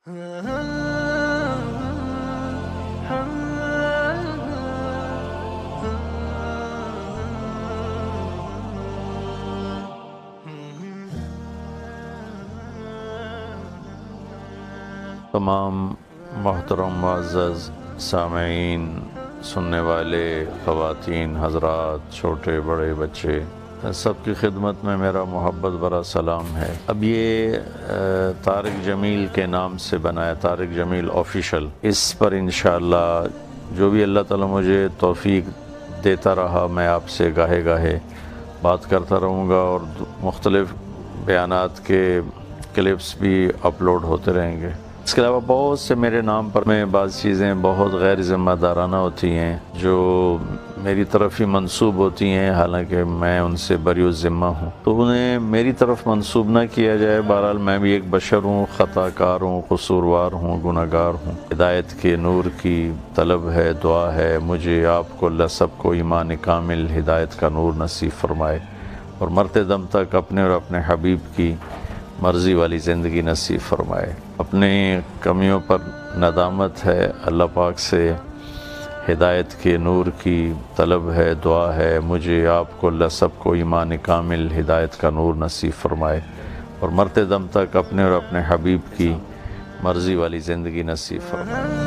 تمام محترم معزز سامعین، سننے والے، خواتین، حضرات، چھوٹے بڑے بچے، سب کی خدمت میں میرا محبت بھرا سلام ہے۔ اب یہ طارق جمیل کے نام سے بنا ہے، طارق جمیل آفیشل۔ اس پر انشاءاللہ جو بھی اللہ تعالیٰ مجھے توفیق دیتا رہا، میں آپ سے گاہے گاہے بات کرتا رہوں گا، اور مختلف بیانات کے کلپس بھی اپلوڈ ہوتے رہیں گے۔ اس کے علاوہ بہت سے میرے نام پر میں بعض چیزیں بہت غیر ذمہ دارانہ ہوتی ہیں جو میری طرف ہی منسوب ہوتی ہیں، حالانکہ میں ان سے بری الذمہ ہوں، تو انہیں میری طرف منسوب نہ کیا جائے۔ بہرحال میں بھی ایک بشر ہوں، خطا کار ہوں، قصوروار ہوں، گناہ گار ہوں۔ ہدایت کے نور کی طلب ہے، دعا ہے مجھے آپ کو اللہ سب کو ایمان کامل ہدایت کا نور نصیب فرمائے، اور مرتے دم تک اپنے اور اپنے حبیب کی مرضی والی زندگی نصیب فرمائے۔ اپنی کمیوں پر ندامت ہے، اللہ پاک سے ہدایت کے نور کی طلب ہے، دعا ہے مجھے آپ کو اللہ سب کو ایمان کامل ہدایت کا نور نصیب فرمائے، اور مرتے دم تک اپنے اور اپنے حبیب کی مرضی والی زندگی نصیب فرمائے۔